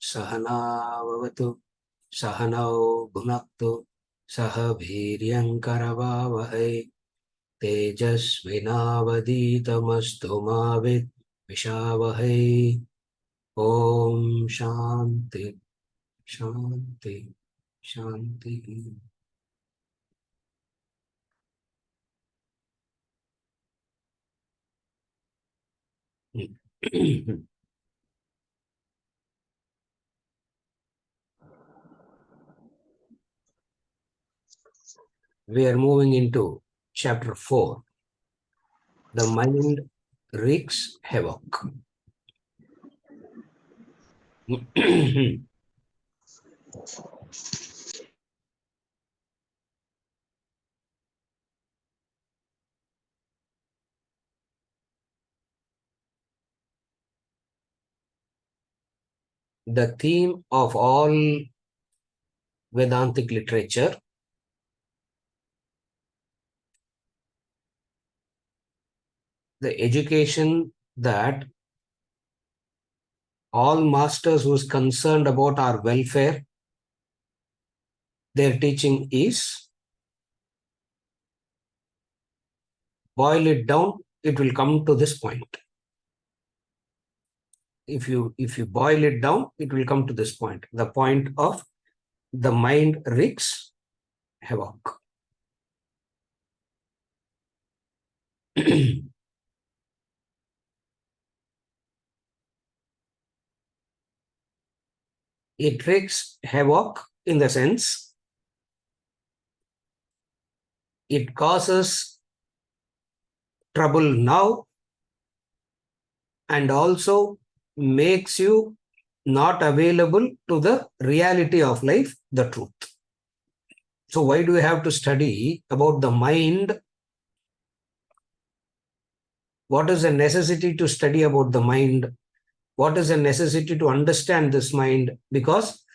सहना भवतु सहनौ भुनक्तु सह वीर्यङ्करवावहै तेजस्विनावधीतमस्तु मा विद्विषावहै। ॐ शान्ति शान्ति शान्ति। We are moving into chapter 4. The mind wreaks havoc. The theme of all Vedantic literature, the education that all masters who is concerned about our welfare, their teaching is boil it down, it will come to this point. If you boil it down, it will come to this point, the point of the mind wreaks havoc. It wreaks havoc in the sense it causes trouble now and also makes you not available to the reality of life, the truth. So why do we have to study about the mind? What is the necessity to study about the mind? What is the necessity to understand this mind? Because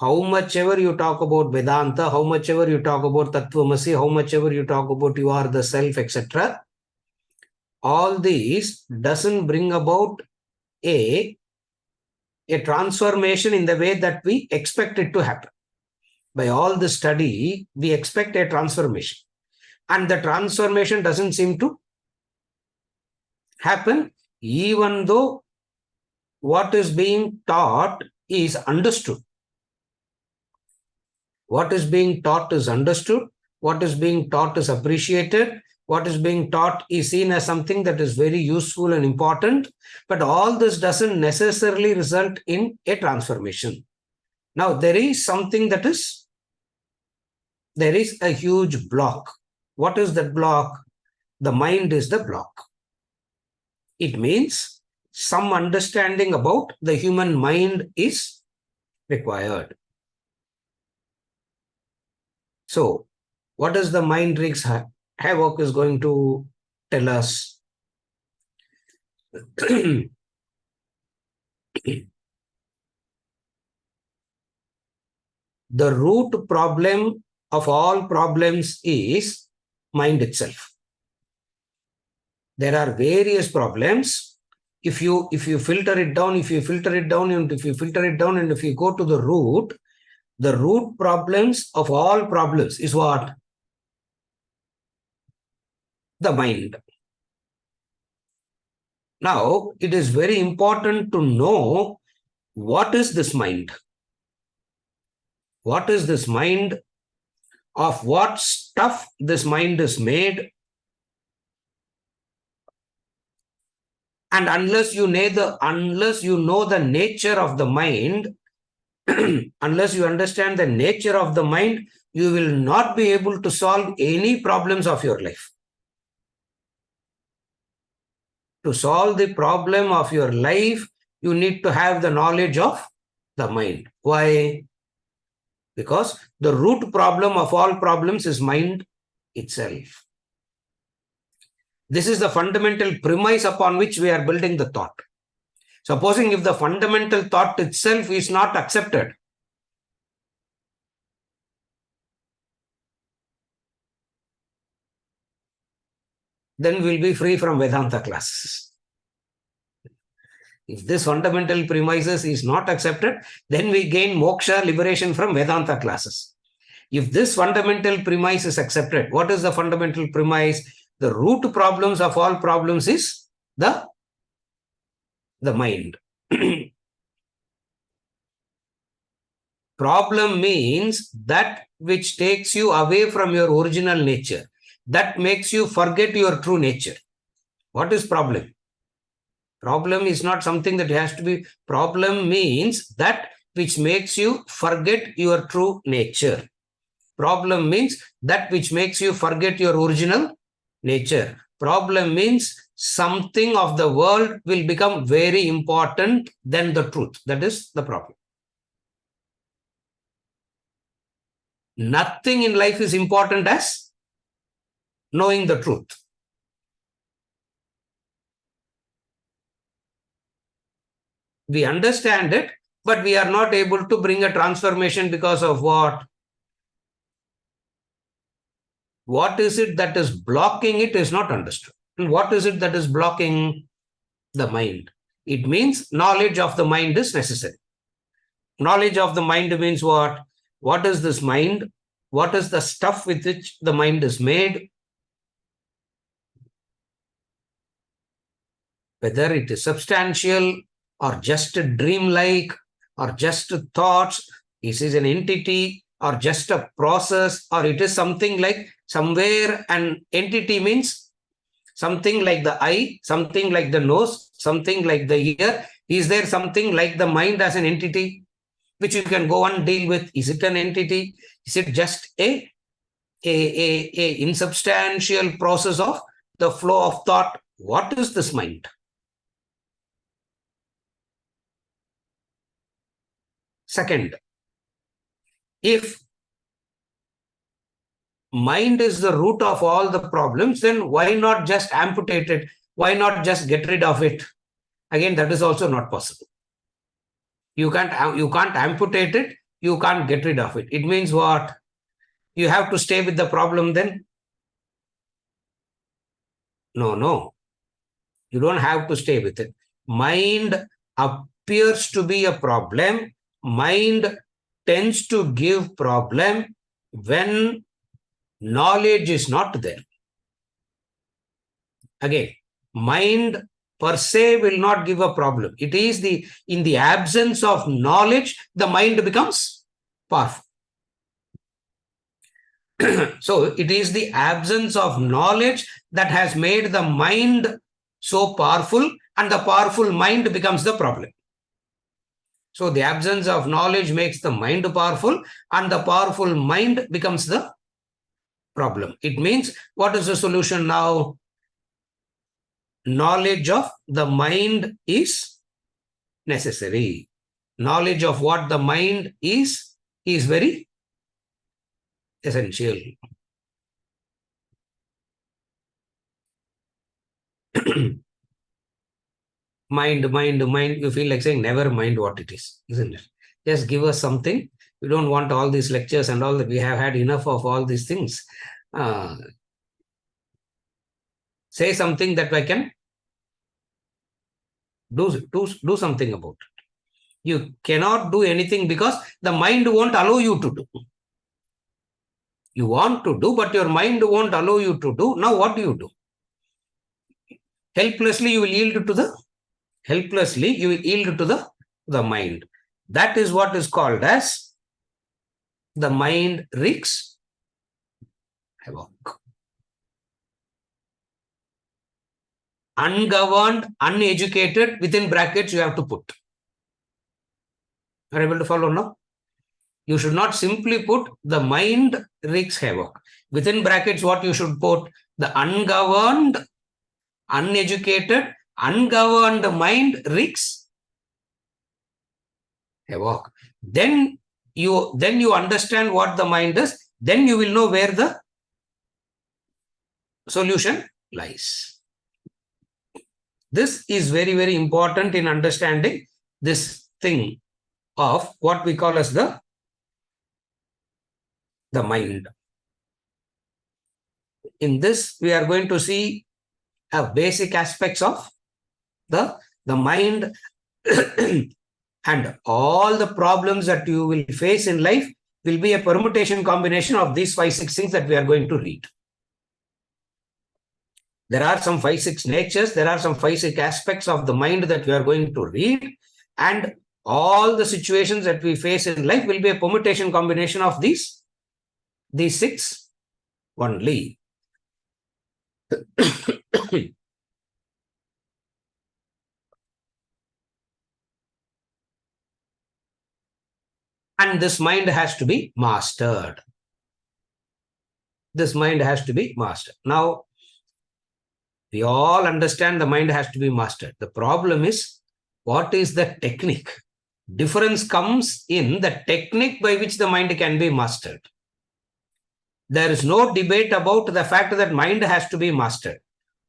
how much ever you talk about Vedanta, how much ever you talk about Tattvamasi, how much ever you talk about you are the self, etc., all these doesn't bring about a transformation in the way that we expect it to happen. By all the study, we expect a transformation. And the transformation doesn't seem to happen, even though what is being taught is understood. What is being taught is understood. What is being taught is appreciated. What is being taught is seen as something that is very useful and important. But all this doesn't necessarily result in a transformation. Now, there is something that is, there is a huge block. What is that block? The mind is the block. It means some understanding about the human mind is required. So, what is the mind wreaks havoc is going to tell us? The root problem of all problems is mind itself. There are various problems. If you filter it down, and if you filter it down, and if you go to the root problems of all problems is what? The mind. Now, it is very important to know what is this mind? What is this mind? Of what stuff this mind is made? And unless you know the nature of the mind, unless you understand the nature of the mind, you will not be able to solve any problems of your life. To solve the problem of your life, you need to have the knowledge of the mind. Why? Because the root problem of all problems is mind itself. This is the fundamental premise upon which we are building the thought. Supposing if the fundamental thought itself is not accepted, then we'll be free from Vedanta classes. If this fundamental premises is not accepted, then we gain moksha, liberation from Vedanta classes. If this fundamental premise is accepted, what is the fundamental premise? The root problems of all problems is the mind. Problem means that which takes you away from your original nature, that makes you forget your true nature. What is problem? Problem is not something that has to be. Problem means that which makes you forget your true nature. Problem means that which makes you forget your original nature. Problem means something of the world will become very important than the truth. That is the problem. Nothing in life is important as knowing the truth. We understand it, but we are not able to bring a transformation because of what? What is it that is blocking it is not understood. And what is it that is blocking? The mind. It means knowledge of the mind is necessary. Knowledge of the mind means what? What is this mind? What is the stuff with which the mind is made? Whether it is substantial or just dreamlike or just thoughts, is it an entity or just a process, or it is something like somewhere an entity means something like the eye, something like the nose, something like the ear. Is there something like the mind as an entity which you can go and deal with? Is it an entity? Is it just a insubstantial process of the flow of thought? What is this mind? Second, if mind is the root of all the problems, then why not just amputate it? Why not just get rid of it? Again, that is also not possible. You can't amputate it. You can't get rid of it. It means what? You have to stay with the problem then? No. You don't have to stay with it. Mind appears to be a problem. Mind tends to give problem when knowledge is not there. Again, mind per se will not give a problem. It is in the absence of knowledge, the mind becomes powerful. So it is the absence of knowledge that has made the mind so powerful, and the powerful mind becomes the problem. So the absence of knowledge makes the mind powerful, and the powerful mind becomes the problem. It means, what is the solution now? Knowledge of the mind is necessary. Knowledge of what the mind is very essential. Mind, you feel like saying, never mind what it is, isn't it? Just give us something. We don't want all these lectures and all that. We have had enough of all these things. Say something that I can do something about it. You cannot do anything because the mind won't allow you to do. You want to do, but your mind won't allow you to do. Now what do you do? Helplessly you will yield to the mind. That is what is called as the mind wreaks havoc. Ungoverned, uneducated, within brackets you have to put. Are you able to follow now? You should not simply put the mind wreaks havoc. Within brackets, what you should put? The ungoverned, uneducated, ungoverned mind wreaks havoc. Then you understand what the mind is. Then you will know where the solution lies. This is very, very important in understanding this thing of what we call as the mind. In this, we are going to see basic aspects of the mind And all the problems that you will face in life will be a permutation combination of these 5-6 things that we are going to read. There are some 5-6 natures, there are some 5-6 aspects of the mind that we are going to read, and all the situations that we face in life will be a permutation combination of these 6 only. And this mind has to be mastered. This mind has to be mastered. Now, we all understand the mind has to be mastered. The problem is, what is the technique? Difference comes in the technique by which the mind can be mastered. There is no debate about the fact that mind has to be mastered.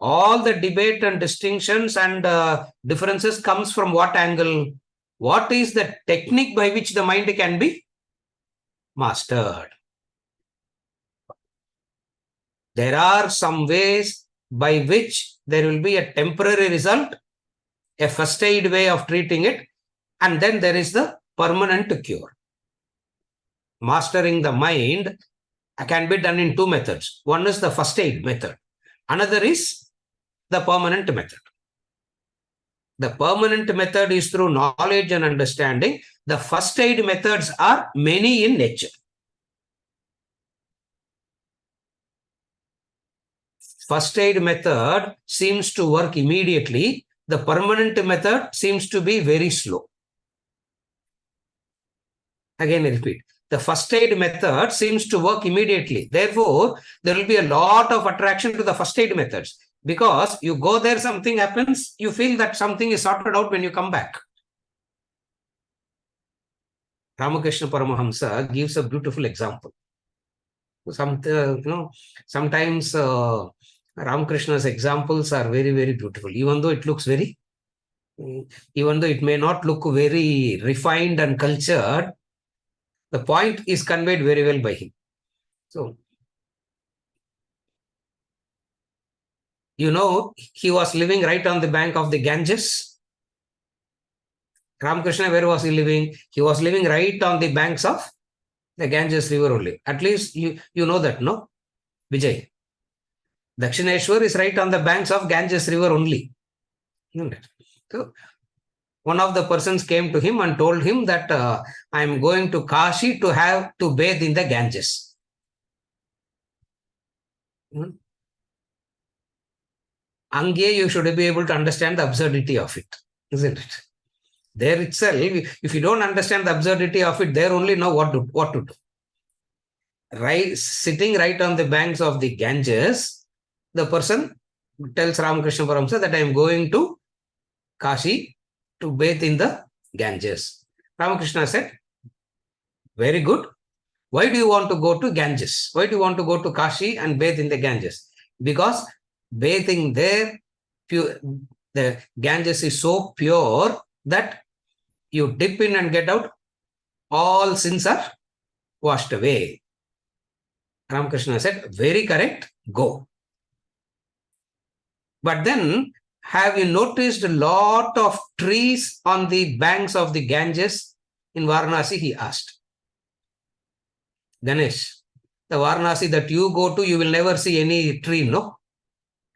All the debate and distinctions and differences comes from what angle? What is the technique by which the mind can be mastered? There are some ways by which there will be a temporary result, a first aid way of treating it, and then there is the permanent cure. Mastering the mind can be done in 2 methods. One is the first aid method. Another is the permanent method. The permanent method is through knowledge and understanding. The first aid methods are many in nature. First aid method seems to work immediately. The permanent method seems to be very slow. Again, I repeat. The first aid method seems to work immediately. Therefore, there will be a lot of attraction to the first aid methods. Because you go there, something happens, you feel that something is sorted out when you come back. Ramakrishna Paramahamsa gives a beautiful example. Sometimes Ramakrishna's examples are very, very beautiful, even though it may not look very refined and cultured, the point is conveyed very well by him. So, he was living right on the bank of the Ganges. Ramakrishna, where was he living? He was living right on the banks of the Ganges river only. At least you know that, no? Vijay. Dakshineshwar is right on the banks of Ganges river only. So, one of the persons came to him and told him that I am going to Kashi to bathe in the Ganges. Angye, you should be able to understand the absurdity of it, isn't it? There itself, if you don't understand the absurdity of it, there only know what to do. Right, sitting right on the banks of the Ganges, the person tells Ramakrishna Paramsa that I am going to Kashi to bathe in the Ganges. Ramakrishna said, very good. Why do you want to go to Ganges? Why do you want to go to Kashi and bathe in the Ganges? Because bathing there, the Ganges is so pure that you dip in and get out, all sins are washed away. Ramakrishna said, very correct, go. But then, have you noticed a lot of trees on the banks of the Ganges in Varanasi? He asked. Ganesh, the Varanasi that you go to, you will never see any tree, no?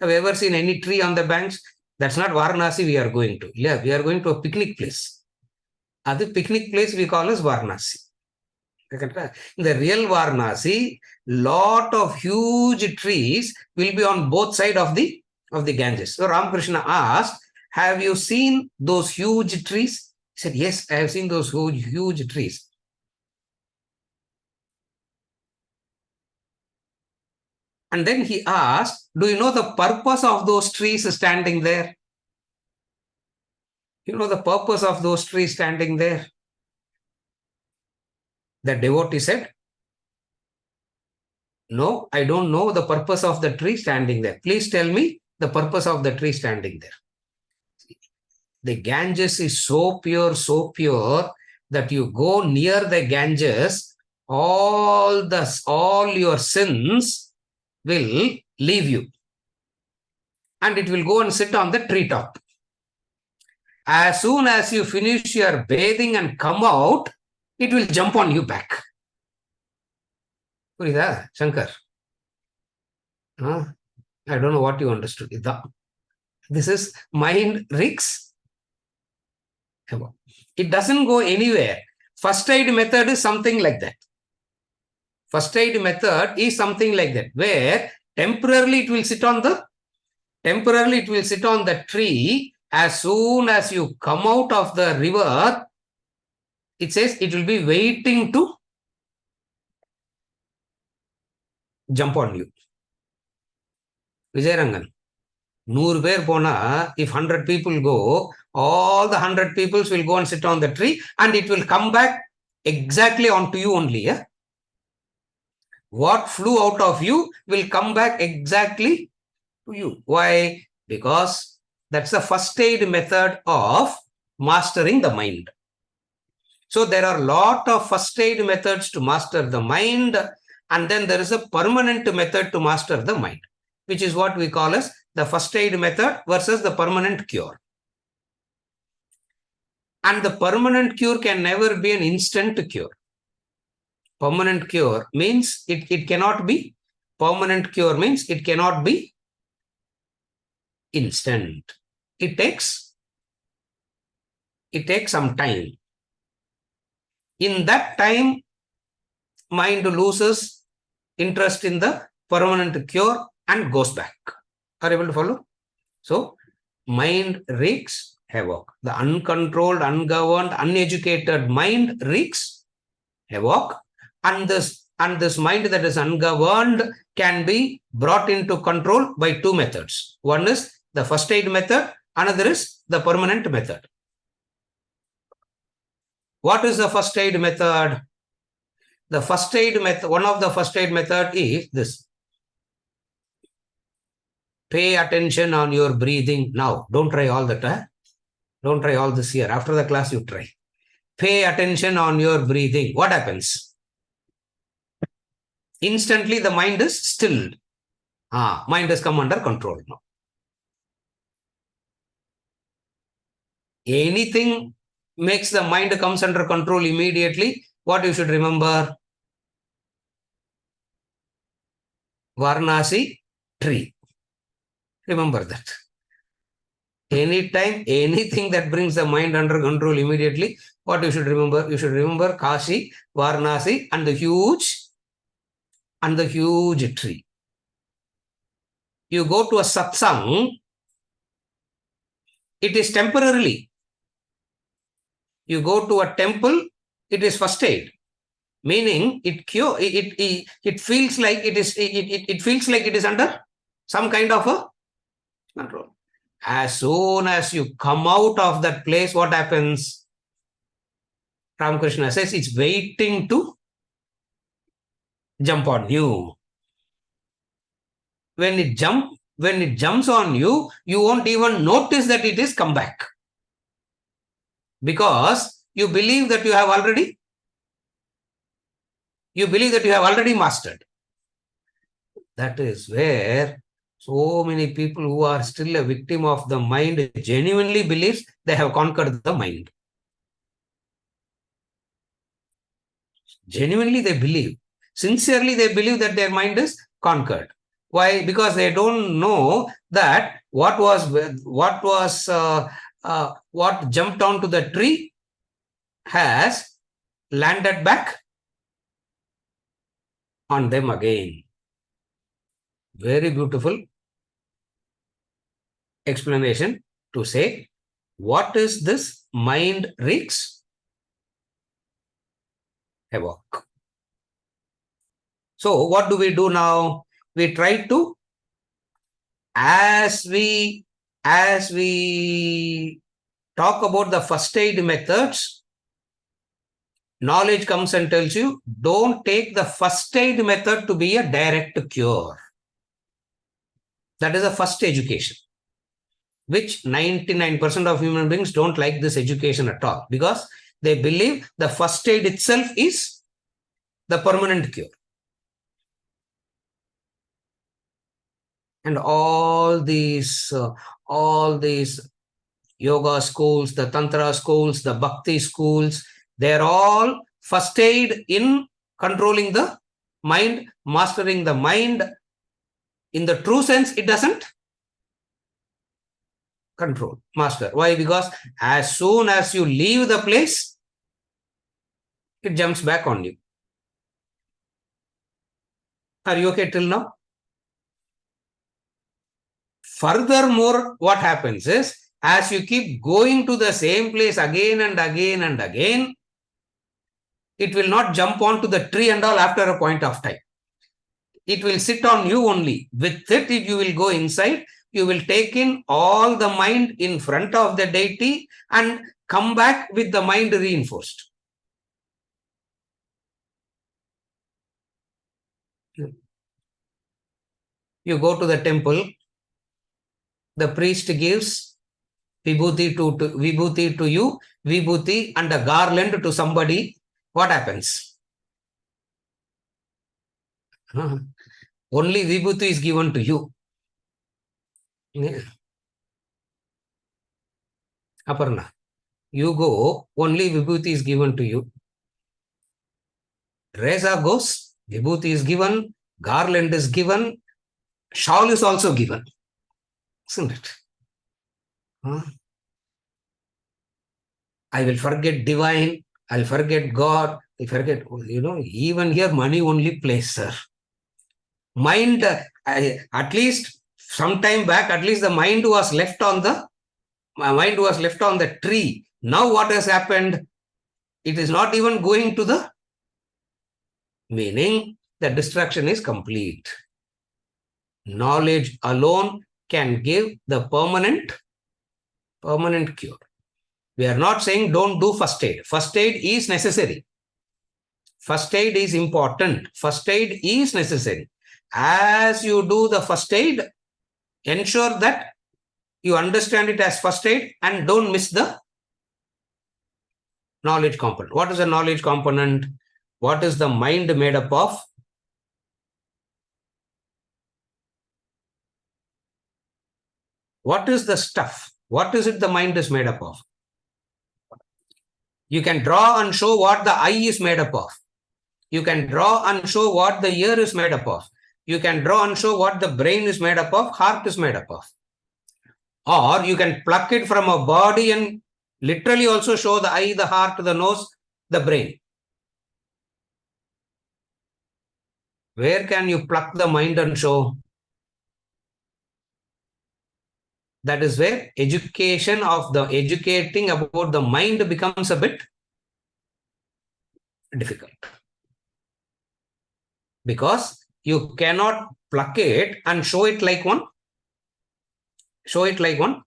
Have you ever seen any tree on the banks? That's not Varanasi we are going to. Yeah, we are going to a picnic place. The picnic place we call as Varanasi. In the real Varanasi, lot of huge trees will be on both sides of the Ganges. So Ramakrishna asked, have you seen those huge trees? He said, yes, I have seen those huge trees. And then he asked, do you know the purpose of those trees standing there? You know the purpose of those trees standing there? The devotee said, no, I don't know the purpose of the tree standing there. Please tell me the purpose of the tree standing there. The Ganges is so pure that you go near the Ganges, all your sins will leave you. And it will go and sit on the treetop. As soon as you finish your bathing and come out, it will jump on you back. புரியுதா Shankar? I don't know what you understood. This is mind Wreaks. It doesn't go anywhere. First aid method is something like that. First aid method is something like that, where temporarily it will sit on the tree. As soon as you come out of the river, it says it will be waiting to jump on you. Vijayarangan, 100 பேர் போனா, if 100 people go, all the 100 people will go and sit on the tree and it will come back exactly onto you only. Yeah? What flew out of you will come back exactly to you. Why? Because that's the first aid method of mastering the mind. So there are a lot of first aid methods to master the mind, and then there is a permanent method to master the mind, which is what we call as the first aid method versus the permanent cure. And the permanent cure can never be an instant cure. Permanent cure means it cannot be. Permanent cure means it cannot be instant. It takes some time. In that time, mind loses interest in the permanent cure and goes back. Are you able to follow? So, mind wreaks havoc. The uncontrolled, ungoverned, uneducated mind wreaks havoc. And this mind that is ungoverned can be brought into control by two methods. One is the first aid method, another is the permanent method. What is the first aid method? The first aid method, one of the first aid method is this. Pay attention on your breathing now. Don't try all that. Don't try all this here. After the class, you try. Pay attention on your breathing. What happens? Instantly, the mind is stilled. Mind has come under control now. Anything makes the mind comes under control immediately. What you should remember? Varanasi tree. Remember that. Anytime, anything that brings the mind under control immediately, what you should remember? You should remember Kashi, Varanasi, and the huge tree. You go to a satsang, it is temporarily. You go to a temple, it is first aid. Meaning it feels like it feels like it is under some kind of a control. As soon as you come out of that place, what happens? Ramakrishna says it's waiting to jump on you. When it jumps on you, you won't even notice that it is come back. Because you believe that you have already mastered. That is where so many people who are still a victim of the mind genuinely believes they have conquered the mind. Genuinely they believe. Sincerely they believe that their mind is conquered. Why? Because they don't know that what jumped onto the tree has landed back on them again. Very beautiful explanation to say, what is this mind wreaks havoc? So what do we do now? We try to, as we talk about the first aid methods, knowledge comes and tells you, don't take the first aid method to be a direct cure. That is a first education, which 99% of human beings don't like this education at all, because they believe the first aid itself is the permanent cure. And all these Yoga schools, the Tantra schools, the Bhakti schools, they're all first aid in controlling the mind, mastering the mind. In the true sense, it doesn't control, master. Why? Because as soon as you leave the place, it jumps back on you. Are you okay till now? Furthermore, what happens is, as you keep going to the same place again and again and again, it will not jump onto the tree and all after a point of time. It will sit on you only. With it, you will go inside. You will take in all the mind in front of the deity and come back with the mind reinforced. You go to the temple, the priest gives vibhuti to you, vibhuti and a garland to somebody. What happens? Only vibhuti is given to you. Aparna, you go, only vibhuti is given to you. Reza goes, vibhuti is given, garland is given, shawl is also given. Isn't it? I will forget divine, I'll forget God, I forget, even here money only plays, sir. Mind, at least some time back, at least the mind was left on the tree. Now what has happened? It is not even going to the, meaning the distraction is complete. Knowledge alone can give the permanent cure. We are not saying don't do first aid. First aid is necessary. First aid is important. First aid is necessary. As you do the first aid, ensure that you understand it as first aid and don't miss the knowledge component. What is the knowledge component? What is the mind made up of? What is the stuff? What is it the mind is made up of? You can draw and show what the eye is made up of. You can draw and show what the ear is made up of. You can draw and show what the brain is made up of, heart is made up of. Or you can pluck it from a body and literally also show the eye, the heart, the nose, the brain. Where can you pluck the mind and show? That is where educating about the mind becomes a bit difficult. Because you cannot pluck it and show it like one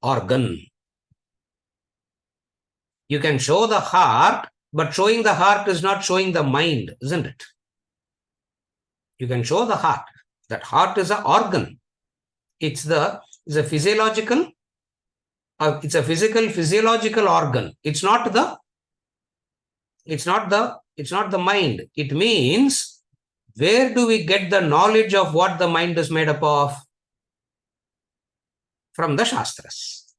organ. You can show the heart, but showing the heart is not showing the mind, isn't it? You can show the heart. That heart is an organ. It's a physiological, it's a physiological organ. It's not the mind. It means, where do we get the knowledge of what the mind is made up of? From the Shastras.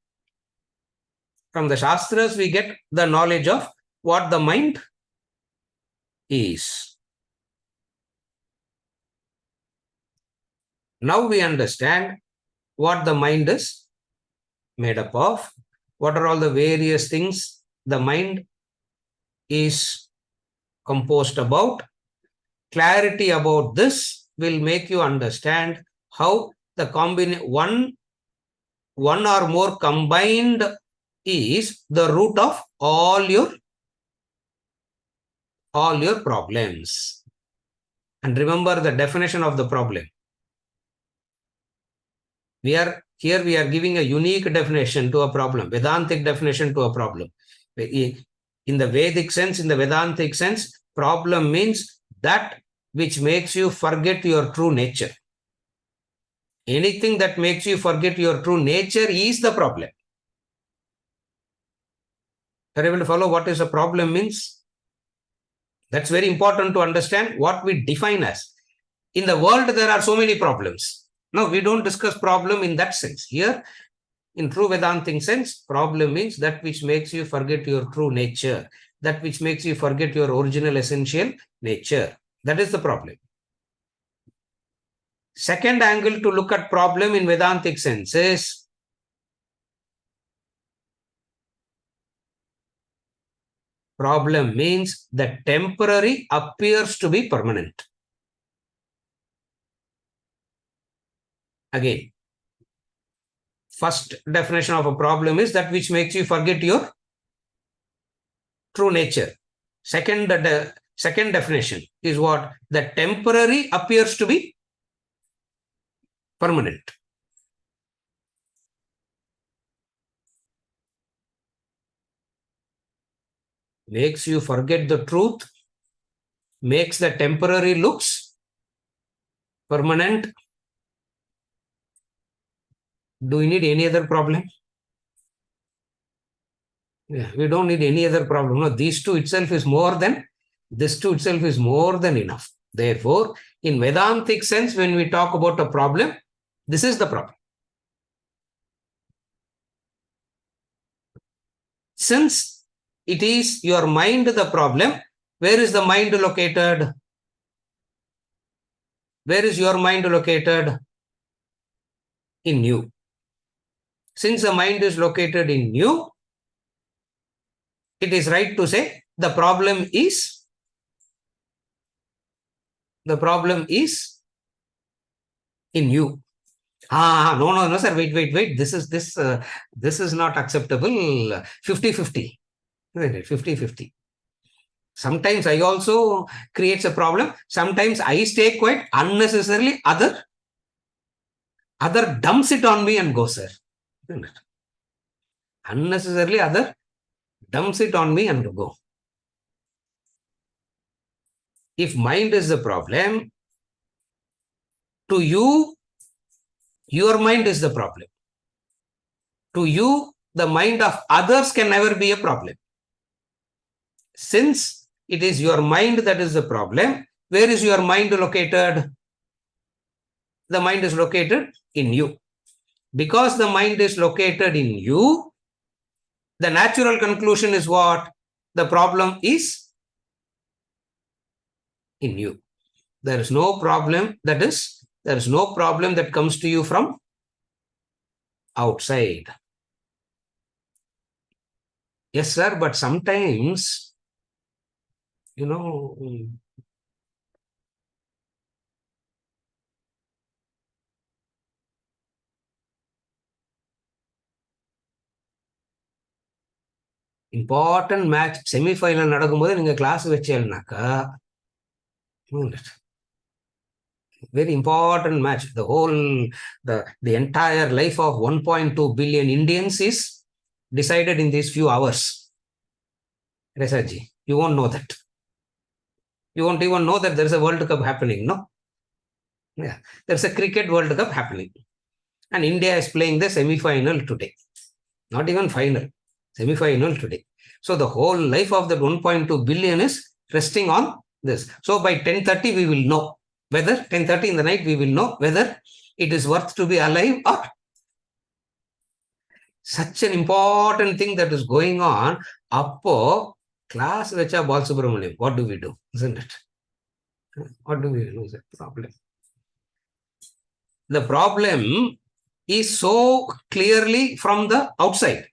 From the Shastras, we get the knowledge of what the mind is. Now we understand what the mind is made up of, what are all the various things the mind is composed about. Clarity about this will make you understand how the one or more combined is the root of all your problems. And remember the definition of the problem. We are giving a unique definition to a problem, Vedantic definition to a problem. In the Vedic sense, in the Vedantic sense, problem means that which makes you forget your true nature. Anything that makes you forget your true nature is the problem. Are you able to follow what is a problem means? That's very important to understand what we define as. In the world, there are so many problems. No, we don't discuss problem in that sense. Here, In true Vedantic sense, problem means that which makes you forget your true nature, that which makes you forget your original essential nature. That is the problem. Second angle to look at problem in Vedantic sense is problem means that temporary appears to be permanent. Again, first definition of a problem is that which makes you forget your true nature. Second definition is what? The temporary appears to be permanent. Makes you forget the truth, makes the temporary looks permanent. Do we need any other problem? Yeah, we don't need any other problem. No, this two itself is more than enough. Therefore, in Vedantic sense, when we talk about a problem, this is the problem. Since it is your mind the problem, where is the mind located? Where is your mind located? In you. Since the mind is located in you, it is right to say the problem is in you. No, sir. Wait. This is not acceptable. 50-50. 50-50. Sometimes I also creates a problem. Sometimes I stay quiet unnecessarily. Other dumps it on me and goes, sir. Unnecessarily other dumps it on me and go. If mind is the problem, to you, your mind is the problem. To you, the mind of others can never be a problem. Since it is your mind that is the problem, where is your mind located? The mind is located in you. Because the mind is located in you, the natural conclusion is what? The problem is in you. There is no problem that comes to you from outside. Yes, sir, but sometimes, important match, semi-final நடக்கும்போது நீங்க class வச்சேன்னாக்கா very important match. The entire life of 1.2 billion Indians is decided in these few hours. Resaji, you won't know that. You won't even know that there is a World Cup happening, no? Yeah, there's a cricket World Cup happening. And India is playing the semi-final today. Not even final. Semi-final today. So the whole life of that 1.2 billion is resting on this. So by 10:30 we will know whether 10:30 in the night we will know whether it is worth to be alive or such an important thing that is going on. Appo class vecha Balasubramaniam. What do we do? Isn't it? What do we do? Is a problem. The problem is so clearly from the outside.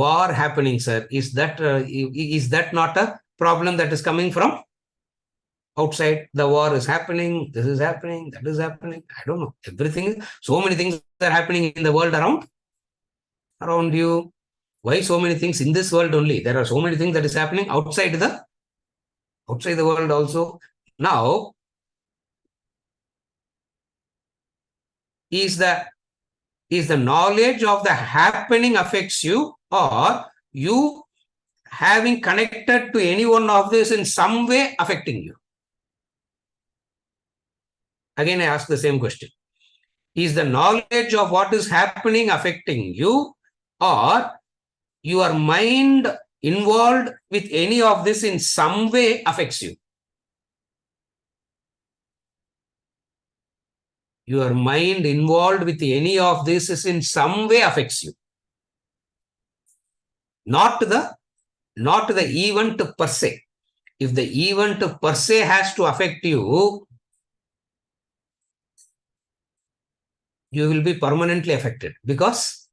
War happening, sir. Is that not a problem that is coming from outside? The war is happening. This is happening. That is happening. I don't know. Everything. So many things are happening in the world around you. Why so many things in this world only? There are so many things that is happening outside the world also. Now, is the knowledge of the happening affects you, or you having connected to any one of this in some way affecting you? Again, I ask the same question. Is the knowledge of what is happening affecting you, or your mind involved with any of this in some way affects you? Your mind involved with any of this is in some way affects you. Not the event per se. If the event per se has to affect you, you will be permanently affected because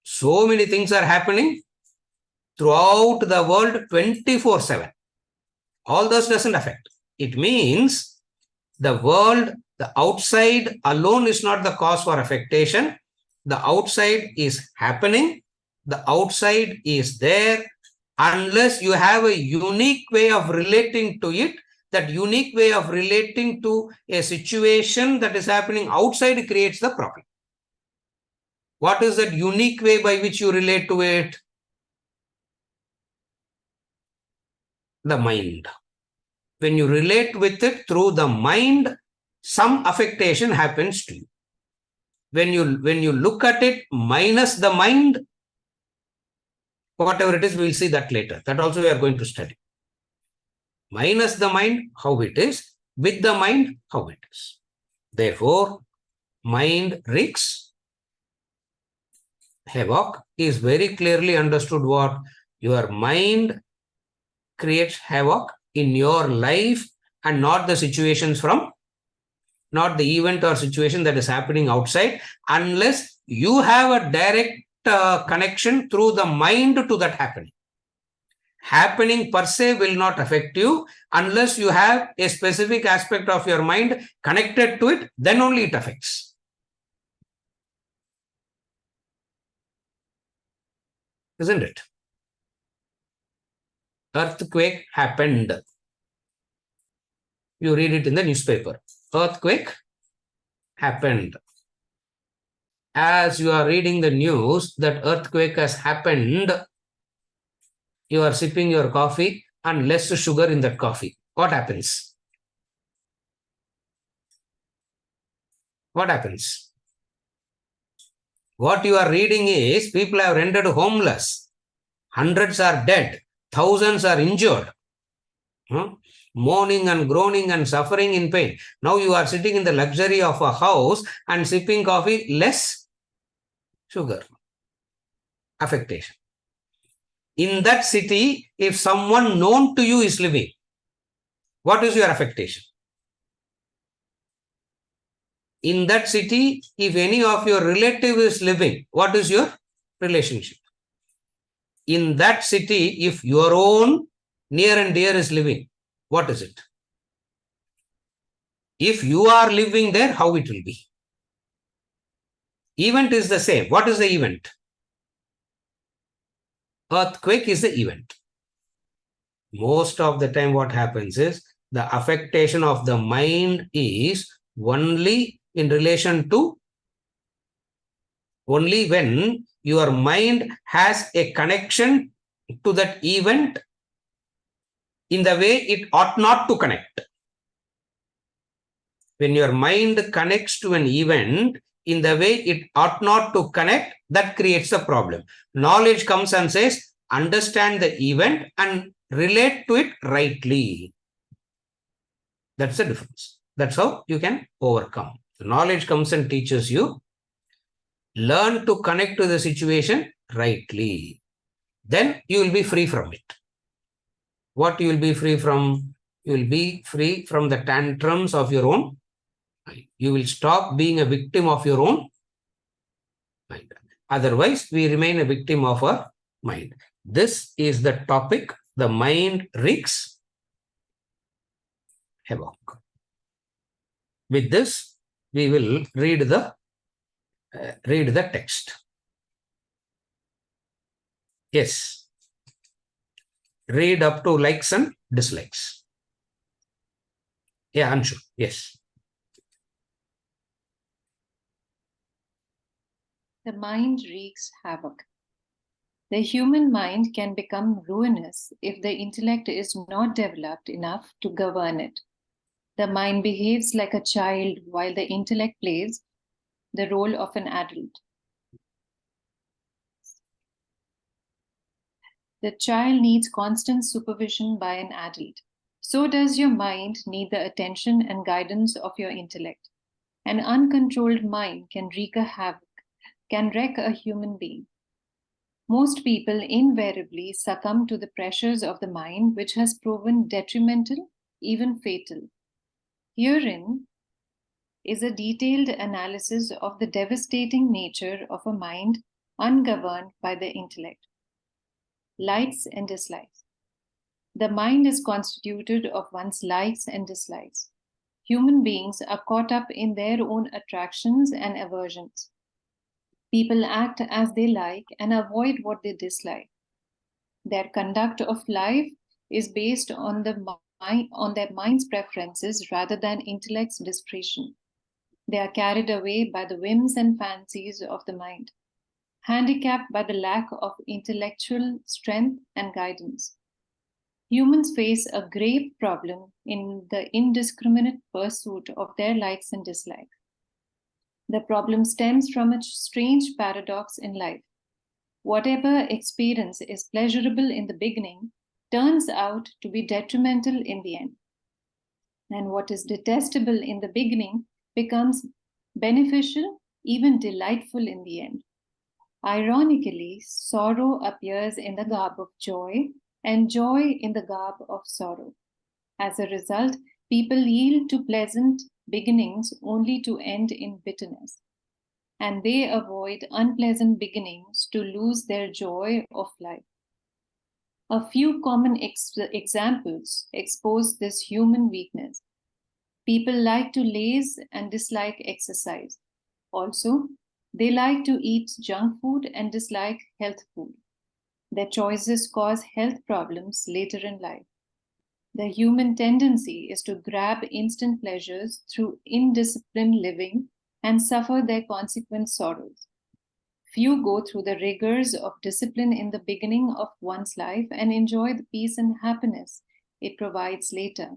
so many things are happening throughout the world 24/7. All those doesn't affect. It means the world, the outside alone is not the cause for affectation. The outside is happening. The outside is there. Unless you have a unique way of relating to it, that unique way of relating to a situation that is happening outside creates the problem. What is that unique way by which you relate to it? The mind. When you relate with it through the mind, some affectation happens to you. When you look at it minus the mind, whatever it is, we'll see that later. That also we are going to study. Minus the mind, how it is. With the mind, how it is. Therefore, mind wreaks havoc is very clearly understood what your mind creates havoc in your life and not the situations from, not the event or situation that is happening outside, unless you have a direct connection through the mind to that happening. Happening per se will not affect you unless you have a specific aspect of your mind connected to it, then only it affects. Isn't it? Earthquake happened. You read it in the newspaper. Earthquake happened. As you are reading the news that earthquake has happened, you are sipping your coffee and less sugar in that coffee. What happens? What happens? What you are reading is people have rendered homeless. Hundreds are dead. Thousands are injured. Moaning and groaning and suffering in pain. Now you are sitting in the luxury of a house and sipping coffee, less sugar. Affectation. In that city, if someone known to you is living, what is your affectation? In that city, if any of your relative is living, what is your relationship? In that city, if your own near and dear is living, what is it? If you are living there, how it will be? Event is the same. What is the event? Earthquake is the event. Most of the time what happens is the affectation of the mind is only in relation to, only when your mind has a connection to that event in the way it ought not to connect. When your mind connects to an event in the way it ought not to connect, that creates a problem. Knowledge comes and says, understand the event and relate to it rightly. That's the difference. That's how you can overcome. The knowledge comes and teaches you, learn to connect to the situation rightly. Then you will be free from it. What you will be free from? You will be free from the tantrums of your own mind. You will stop being a victim of your own mind. Otherwise, we remain a victim of our mind. This is the topic. The mind wreaks havoc. With this, we will read the text. Yes. Read up to likes and dislikes. Yeah, Anshu. Yes. The mind wreaks havoc. The human mind can become ruinous if the intellect is not developed enough to govern it. The mind behaves like a child while the intellect plays the role of an adult. The child needs constant supervision by an adult. So does your mind need the attention and guidance of your intellect. An uncontrolled mind can wreak a human being. Most people invariably succumb to the pressures of the mind, which has proven detrimental, even fatal. Herein is a detailed analysis of the devastating nature of a mind ungoverned by the intellect. Likes and dislikes. The mind is constituted of one's likes and dislikes. Human beings are caught up in their own attractions and aversions. People act as they like and avoid what they dislike. Their conduct of life is based on their mind's preferences rather than intellect's discretion. They are carried away by the whims and fancies of the mind, handicapped by the lack of intellectual strength and guidance. Humans face a grave problem in the indiscriminate pursuit of their likes and dislikes. The problem stems from a strange paradox in life. Whatever experience is pleasurable in the beginning turns out to be detrimental in the end. And what is detestable in the beginning becomes beneficial, even delightful in the end. Ironically, sorrow appears in the garb of joy, and joy in the garb of sorrow. As a result, people yield to pleasant beginnings only to end in bitterness. And they avoid unpleasant beginnings to lose their joy of life. A few common examples expose this human weakness. People like to laze and dislike exercise. Also, they like to eat junk food and dislike health food. Their choices cause health problems later in life. The human tendency is to grab instant pleasures through indisciplined living and suffer their consequent sorrows. Few go through the rigors of discipline in the beginning of one's life and enjoy the peace and happiness it provides later.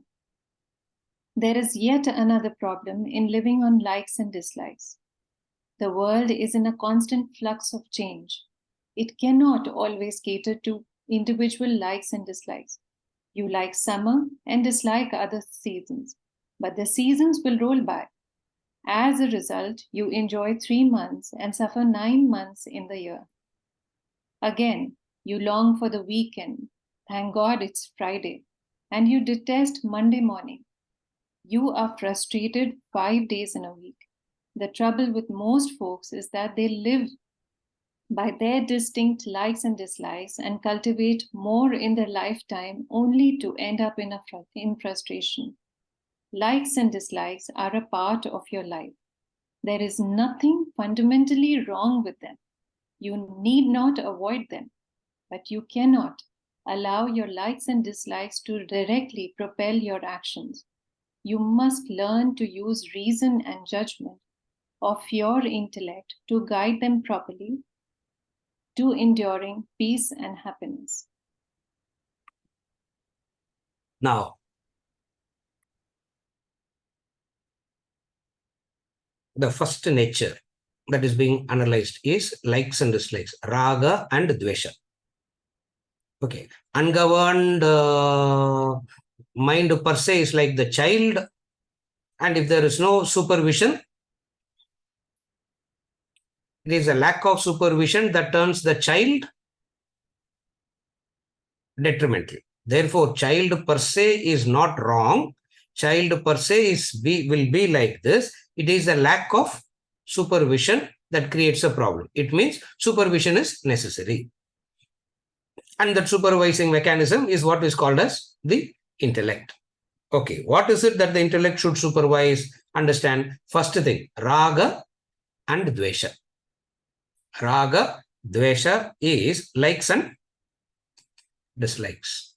There is yet another problem in living on likes and dislikes. The world is in a constant flux of change. It cannot always cater to individual likes and dislikes. You like summer and dislike other seasons, but the seasons will roll by. As a result, you enjoy 3 months and suffer 9 months in the year. Again, you long for the weekend. Thank God it's Friday. And you detest Monday morning. You are frustrated 5 days in a week. The trouble with most folks is that they live by their distinct likes and dislikes and cultivate more in their lifetime only to end up in frustration. Likes and dislikes are a part of your life. There is nothing fundamentally wrong with them. You need not avoid them, but you cannot allow your likes and dislikes to directly propel your actions. You must learn to use reason and judgment of your intellect to guide them properly to enduring peace and happiness. Now, the first nature that is being analyzed is likes and dislikes, raga and dvesha. Okay, ungoverned mind per se is like the child, and if there is no supervision, it is a lack of supervision that turns the child detrimental. Therefore, child per se is not wrong. Child per se will be like this. It is a lack of supervision that creates a problem. It means supervision is necessary. And that supervising mechanism is what is called as the intellect. Okay, what is it that the intellect should supervise? Understand, first thing, raga and dvesha. Raga, dvesha is likes and dislikes.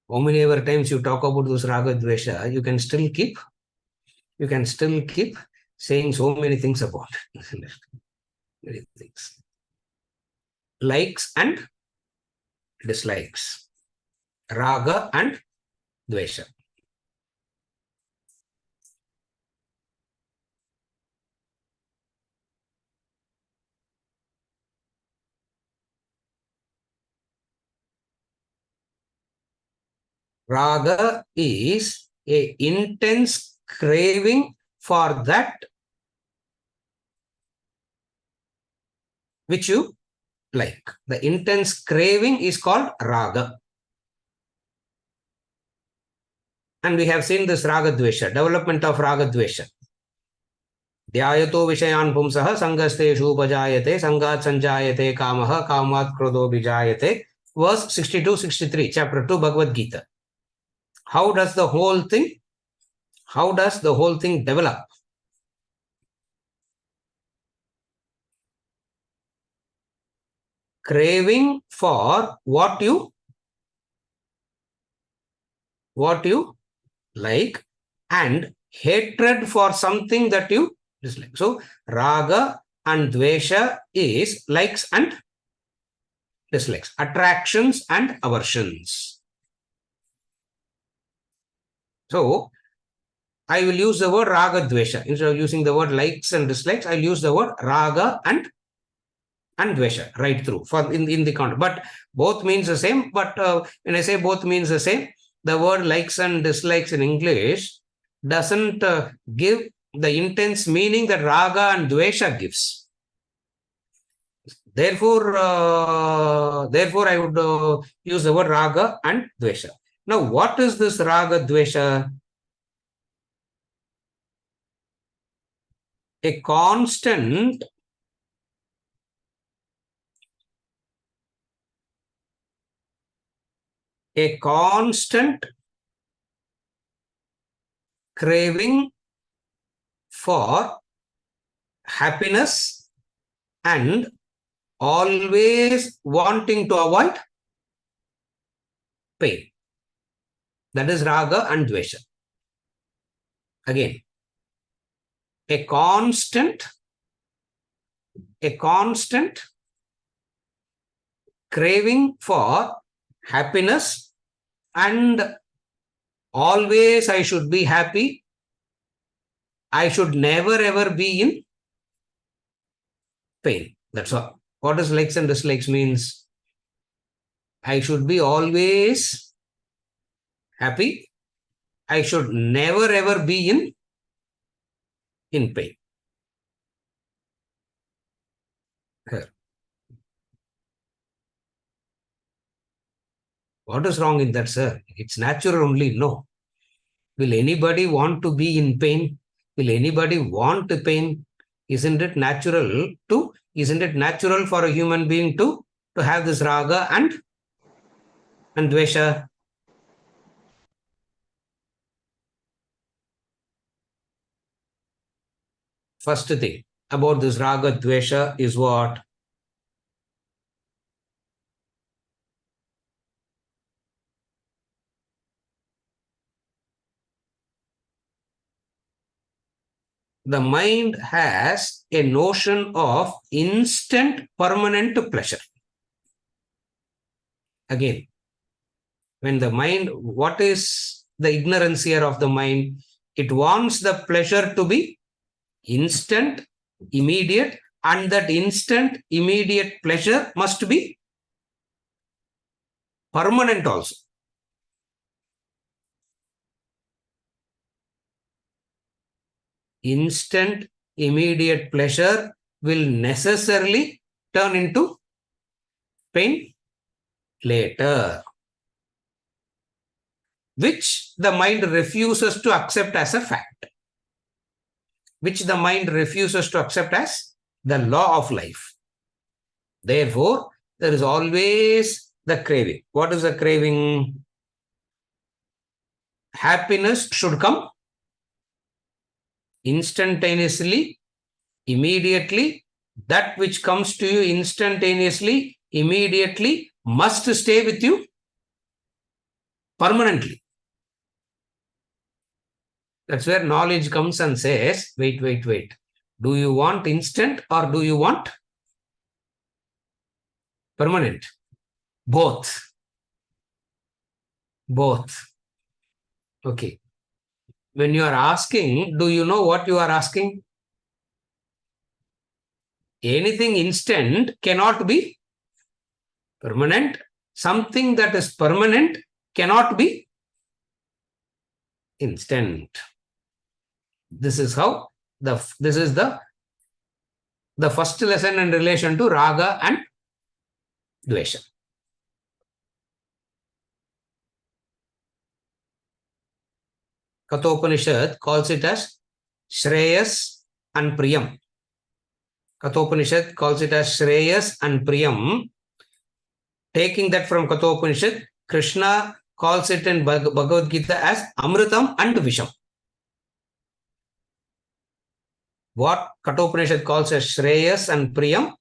How many ever times you talk about this raga dvesha, you can still keep saying so many things about it. Many things. Likes and dislikes. Raga and dvesha. Raga is a intense craving for that which you like. The intense craving is called raga. And we have seen this raga dvesha, development of raga dvesha. Dhyayato vishayan pumsah sangastheshu upajayate sangat sanjayate kamah kamat krodho bijayate. Verse 62-63, chapter 2, Bhagavad Gita. How does the whole thing develop? Craving for what you like and hatred for something that you dislike. So raga and dvesha is likes and dislikes, attractions and aversions. So I will use the word raga dvesha. Instead of using the word likes and dislikes, I'll use the word raga and dvesha right through for in the context. But both means the same. But when I say both means the same, the word likes and dislikes in English doesn't give the intense meaning that raga and dvesha gives. Therefore, I would use the word raga and dvesha. Now, what is this raga dvesha? A constant craving for happiness and always wanting to avoid pain. That is raga and dvesha. Again, a constant craving for happiness and always I should be happy. I should never ever be in pain. That's all. What does likes and dislikes means? I should be always happy. I should never ever be in pain. Here. What is wrong in that, sir? It's natural only. No. Will anybody want to be in pain? Will anybody want pain? Isn't it natural for a human being to have this raga and dvesha? First thing about this raga dvesha is what? The mind has a notion of instant permanent pleasure. Again, when the mind, what is the ignorance here of the mind? It wants the pleasure to be instant, immediate, and that instant, immediate pleasure must be permanent also. Instant, immediate pleasure will necessarily turn into pain later, which the mind refuses to accept as a fact, which the mind refuses to accept as the law of life. Therefore, there is always the craving. What is the craving? Happiness should come instantaneously, immediately. That which comes to you instantaneously, immediately, must stay with you permanently. That's where knowledge comes and says, wait. Do you want instant or do you want permanent? Both. Okay. When you are asking, do you know what you are asking? Anything instant cannot be permanent. Something that is permanent cannot be instant. This is how this is the first lesson in relation to raga and dvesha. Kathopanishad calls it as Shreyas and Priyam. Kathopanishad calls it as Shreyas and Priyam. Taking that from Kathopanishad, Krishna calls it in Bhagavad Gita as Amritam and Visham. What Kathopanishad calls as Shreyas and Priyam,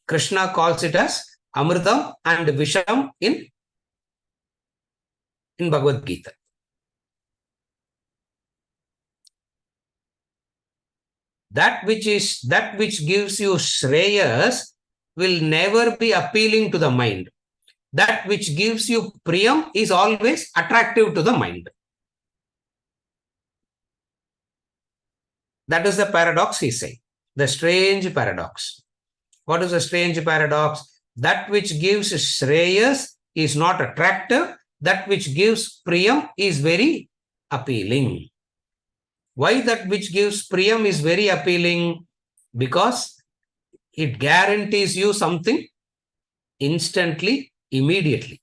Krishna calls it as Amritam and Visham in Bhagavad Gita. That which gives you Shreyas will never be appealing to the mind. That which gives you Priyam is always attractive to the mind. That is the paradox he's saying. The strange paradox. What is the strange paradox? That which gives Shreyas is not attractive. That which gives Priyam is very appealing. Why that which gives Priyam is very appealing? Because it guarantees you something instantly, immediately.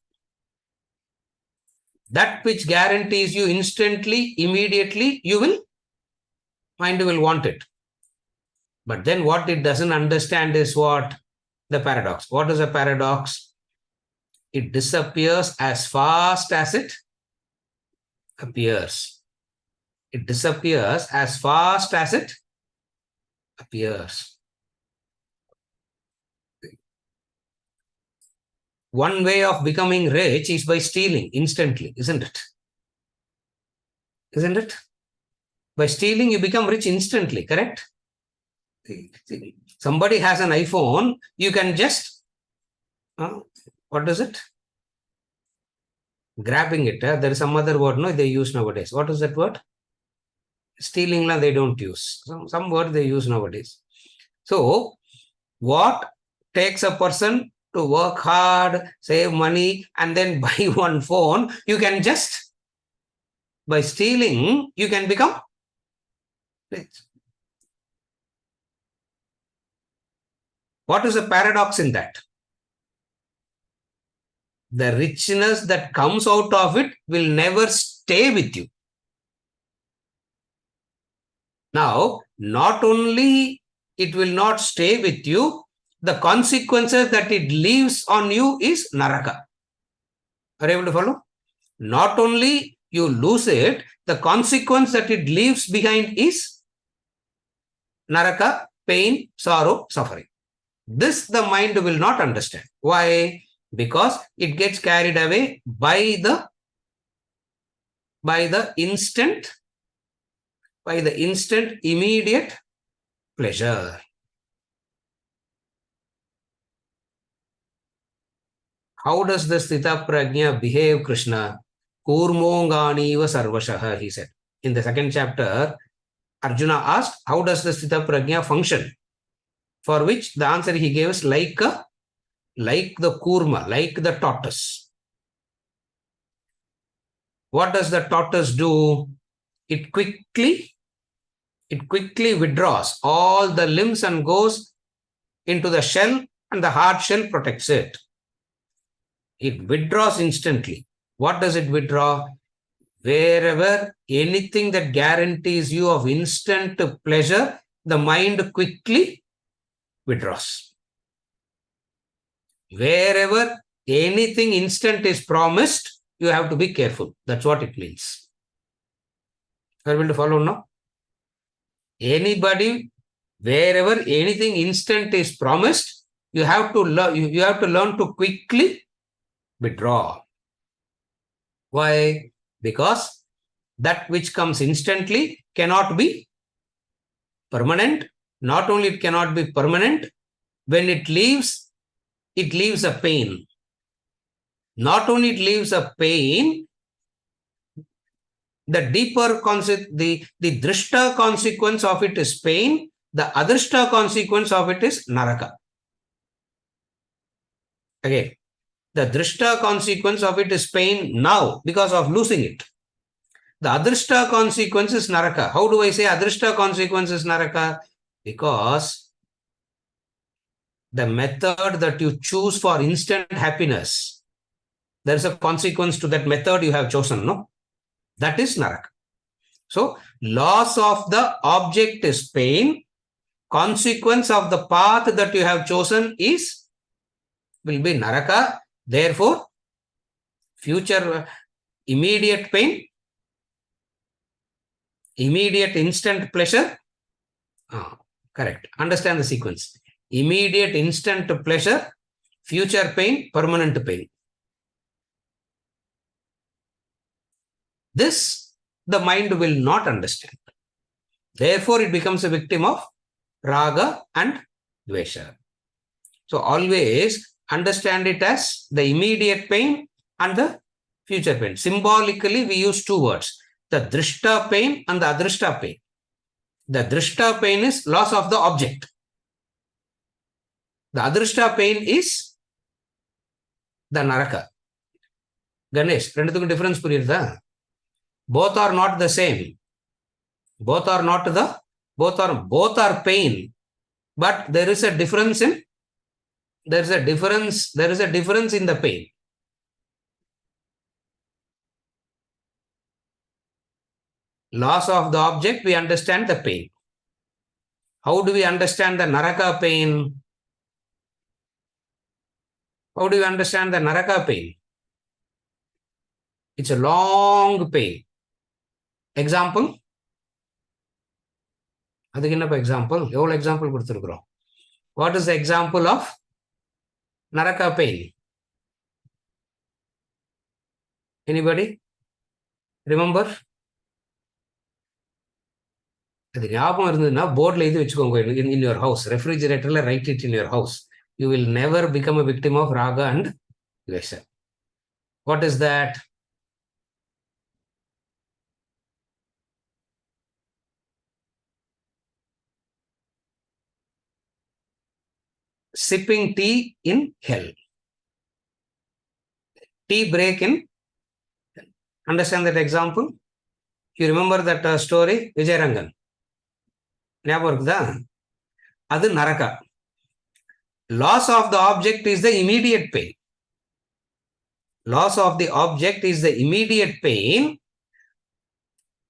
That which guarantees you instantly, immediately, mind will want it. But then what it doesn't understand is what? The paradox. What is a paradox? It disappears as fast as it appears. It disappears as fast as it appears. One way of becoming rich is by stealing instantly, isn't it? Isn't it? By stealing, you become rich instantly, correct? Somebody has an iPhone, you can just, what is it? Grabbing it. There is some other word they use nowadays. What is that word? Stealing, they don't use. Some word they use nowadays. So, what takes a person to work hard, save money, and then buy one phone? You can just, by stealing, you can become rich. What is the paradox in that? The richness that comes out of it will never stay with you. Now, not only it will not stay with you, the consequences that it leaves on you is naraka. Are you able to follow? Not only you lose it, the consequence that it leaves behind is naraka, pain, sorrow, suffering. This the mind will not understand. Why? Because it gets carried away by the instant, immediate pleasure. How does the Sthita Prajna behave, Krishna? Kurmonganiva sarvashaha, he said. In the second chapter, Arjuna asked, how does the Sthita Prajna function? For which the answer he gave is like the kurma, like the tortoise. What does the tortoise do? It quickly withdraws all the limbs and goes into the shell, and the hard shell protects it. It withdraws instantly. What does it withdraw? Wherever anything that guarantees you of instant pleasure, the mind quickly withdraws. Wherever anything instant is promised, you have to be careful. That's what it means. Are you able to follow now? Anybody, wherever anything instant is promised, you have to learn to quickly withdraw. Why? Because that which comes instantly cannot be permanent. Not only it cannot be permanent, when it leaves a pain. Not only it leaves a pain, the deeper concept, the drishta consequence of it is pain, the adrishta consequence of it is naraka. Again, the drishta consequence of it is pain now because of losing it. The adrishta consequence is naraka. How do I say adrishta consequence is naraka? Because the method that you choose for instant happiness, there is a consequence to that method you have chosen, no? That is naraka. So, loss of the object is pain. Consequence of the path that you have chosen will be naraka. Therefore, future immediate pain, immediate instant pleasure. Correct. Understand the sequence. Immediate instant pleasure, future pain, permanent pain. This the mind will not understand. Therefore, it becomes a victim of raga and dvesha. So always understand it as the immediate pain and the future pain. Symbolically, we use two words, the drishta pain and the adrishta pain. The drishta pain is loss of the object. The adrishta pain is the naraka. Ganesh, rendukum difference puriyudha? Both are not the same. Both are pain, but there is a difference in the pain. Loss of the object, we understand the pain. How do we understand the naraka pain? How do you understand the naraka pain? It's a long pain. Example? அதுக்கு என்னப்பா example? எவ்வளவு example கொடுத்திருக்கிறோம்? What is the example of naraka pain? Anybody? Remember? அது ஞாபகம் இருந்ததுன்னா போர்டில் இது வச்சுக்கோங்க in your house. Refrigeratorல write it in your house. You will never become a victim of raga and dvesha. What is that? Sipping tea in hell. Tea break in hell. Understand that example? You remember that story? Vijayarangan. ஞாபகம் இருக்குதா? அது naraka. Loss of the object is the immediate pain. Loss of the object is the immediate pain.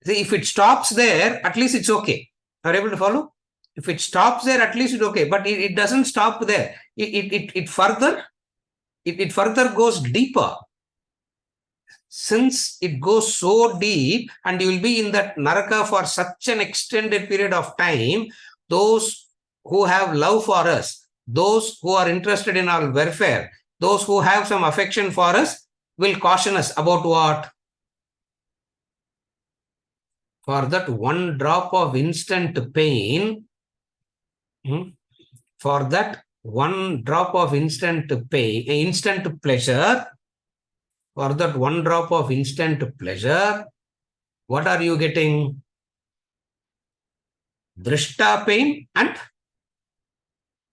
See, if it stops there, at least it's okay. Are you able to follow? If it stops there, at least it's okay. But it doesn't stop there. It further goes deeper. Since it goes so deep and you will be in that naraka for such an extended period of time, those who have love for us, those who are interested in our welfare, those who have some affection for us will caution us about what? For that one drop of instant pain, for that one drop of instant pain, instant pleasure, for that one drop of instant pleasure, what are you getting? Drishta pain and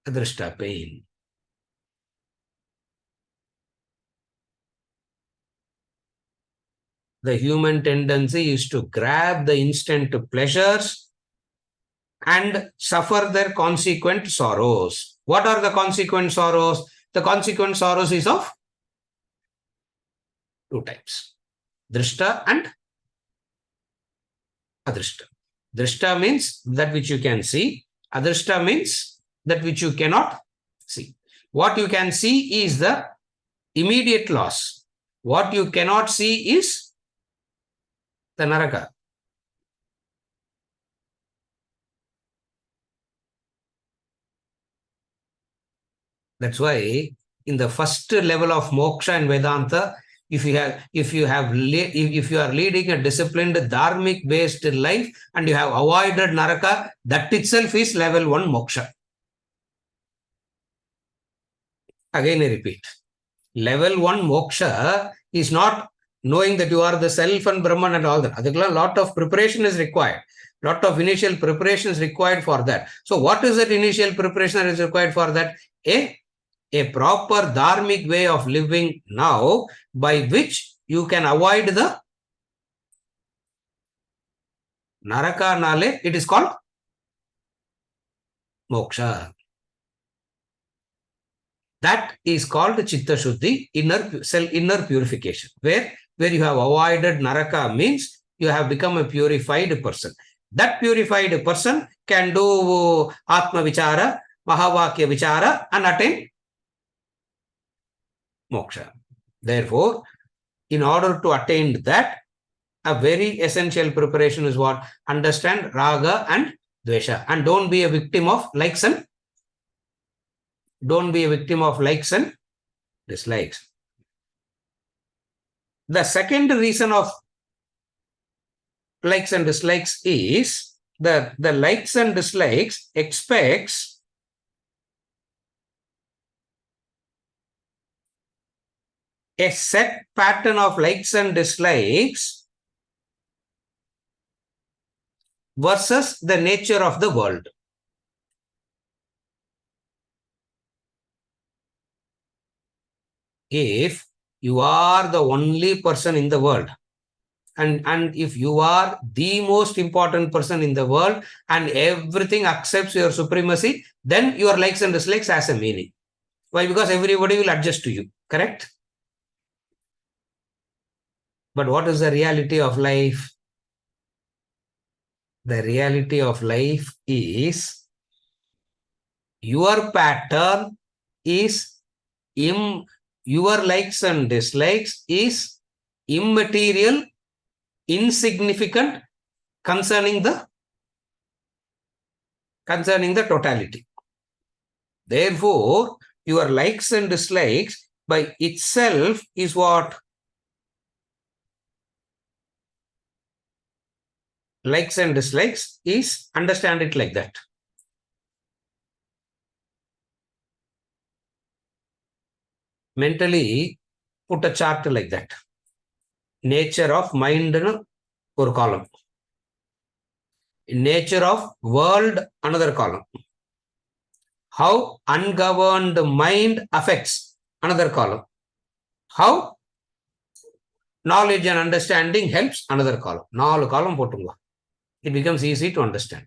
adrishta pain. The human tendency is to grab the instant pleasures and suffer their consequent sorrows. What are the consequent sorrows? The consequent sorrows is of two types, drishta and adrishta. Drishta means that which you can see. Adrishta means that which you cannot see. What you can see is the immediate loss. What you cannot see is the naraka. That's why in the first level of moksha and Vedanta, if you are leading a disciplined dharmic based life and you have avoided naraka, that itself is level 1 moksha. Again I repeat, level 1 moksha is not knowing that you are the self and Brahman and all that. A lot of preparation is required. Lot of initial preparation is required for that. So what is that initial preparation that is required for that? A proper dharmic way of living now, by which you can avoid the Naraka nale, it is called moksha. That is called chitta shuddhi, inner purification. Where you have avoided naraka means you have become a purified person. That purified person can do atma vichara, mahavakya vichara and attain moksha. Therefore, in order to attain that, a very essential preparation is what? Understand raga and dvesha. And don't be a victim of likes and dislikes. The second reason of likes and dislikes is that the likes and dislikes expects a set pattern of likes and dislikes versus the nature of the world. If you are the only person in the world, and if you are the most important person in the world and everything accepts your supremacy, then your likes and dislikes has a meaning. Why? Because everybody will adjust to you, correct? But what is the reality of life? The reality of life is your pattern is your likes and dislikes is immaterial, insignificant concerning the totality. Therefore, your likes and dislikes by itself is what? Likes and dislikes is, understand it like that. Mentally, put a chart like that. Nature of mind or column. Nature of world, another column. How ungoverned mind affects, another column. How knowledge and understanding helps, another column. 4 column போட்டுங்க. It becomes easy to understand.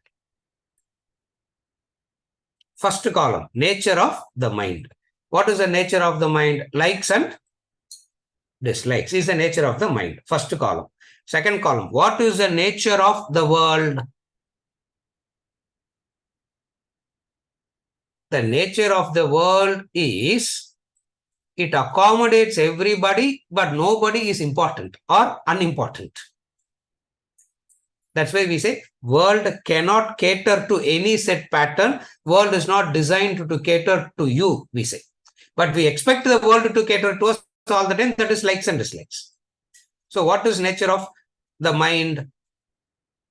First column, nature of the mind. What is the nature of the mind? Likes and dislikes is the nature of the mind. First column. Second column, what is the nature of the world? The nature of the world is it accommodates everybody, but nobody is important or unimportant. That's why we say world cannot cater to any set pattern. World is not designed to cater to you, we say. But we expect the world to cater to us all the time. That is likes and dislikes. So what is nature of the mind?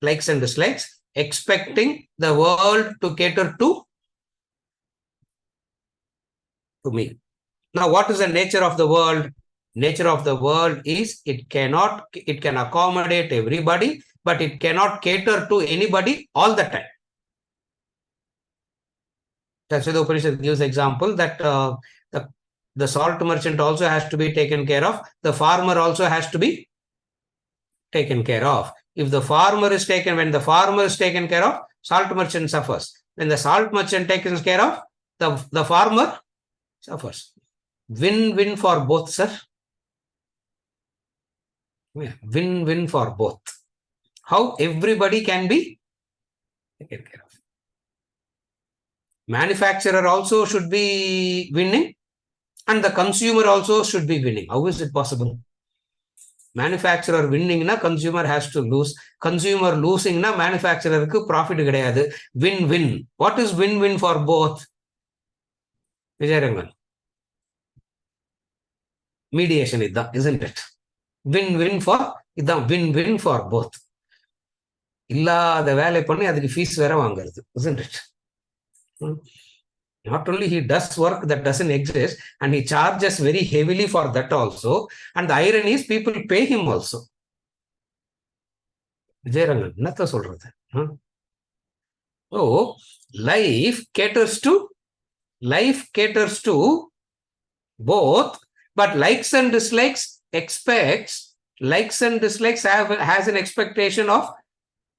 Likes and dislikes. Expecting the world to cater to me. Now, what is the nature of the world? Nature of the world is it can accommodate everybody, but it cannot cater to anybody all the time. That's why the Upanishad gives example that the salt merchant also has to be taken care of. The farmer also has to be taken care of. If the farmer is taken, when the farmer is taken care of, salt merchant suffers. When the salt merchant taken care of, the farmer suffers. Win-win for both, sir. Win-win for both. How everybody can be taken care of. Manufacturer also should be winning and the consumer also should be winning. How is it possible? Manufacturer winning na consumer has to lose. Consumer losing na manufacturer ku profit கிடையாது. Win-win. What is win-win for both? Vijayarangan. Mediation idda, isn't it? Win-win for win-win for both. இல்லாத வேலை பண்ணி அதுக்கு fees வேற வாங்குறது, isn't it? Not only he does work that doesn't exist and he charges very heavily for that also, and the irony is people pay him also. Vijayarangan, என்னத்த சொல்றது? So life caters to both, but likes and dislikes has an expectation of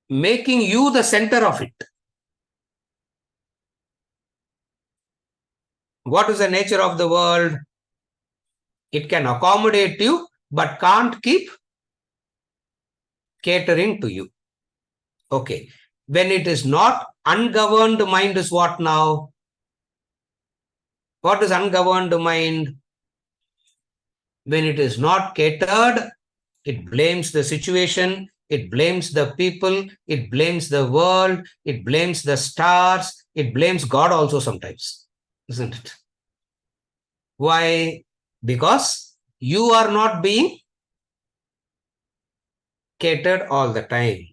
making you the center of it. What is the nature of the world? It can accommodate you, but can't keep catering to you. Okay. When it is not, ungoverned mind is what now? What is ungoverned mind? When it is not catered, it blames the situation, it blames the people, it blames the world, it blames the stars, it blames God also sometimes, isn't it? Why? Because you are not being catered all the time.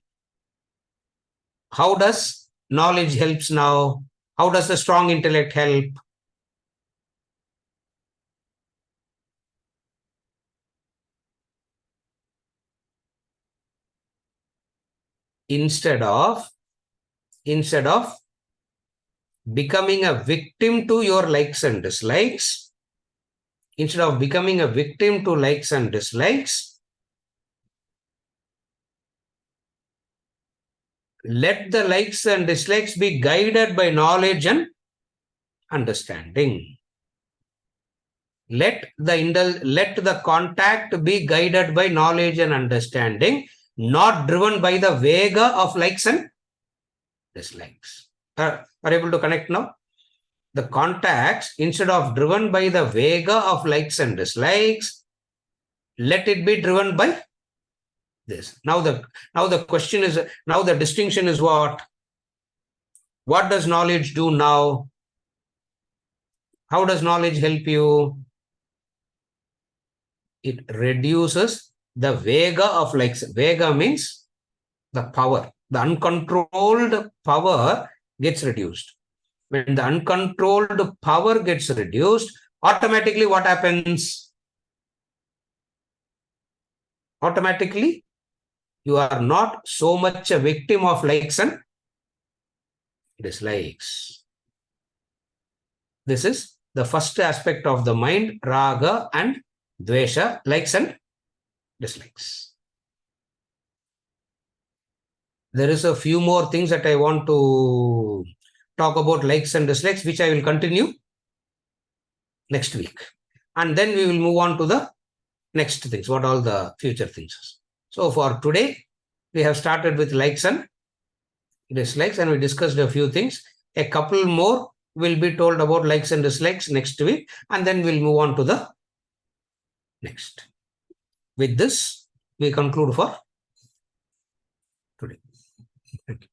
How does knowledge helps now? How does the strong intellect help? Instead of becoming a victim to your likes and dislikes, instead of becoming a victim to likes and dislikes, let the likes and dislikes be guided by knowledge and understanding. Let the contact be guided by knowledge and understanding, not driven by the vega of likes and dislikes. Are able to connect now? The contacts, instead of driven by the vega of likes and dislikes, let it be driven by this. Now the question is, now the distinction is what? What does knowledge do now? How does knowledge help you? It reduces the vega of likes. Vega means the power. The uncontrolled power gets reduced. When the uncontrolled power gets reduced, automatically what happens? Automatically, you are not so much a victim of likes and dislikes. This is the first aspect of the mind, raga and dvesha, likes and dislikes. There is a few more things that I want to talk about, likes and dislikes, which I will continue next week. And then we will move on to the next things, what all the future things. So for today, we have started with likes and dislikes, and we discussed a few things. A couple more will be told about likes and dislikes next week, and then we'll move on to the next. With this, we conclude for today. Thank you.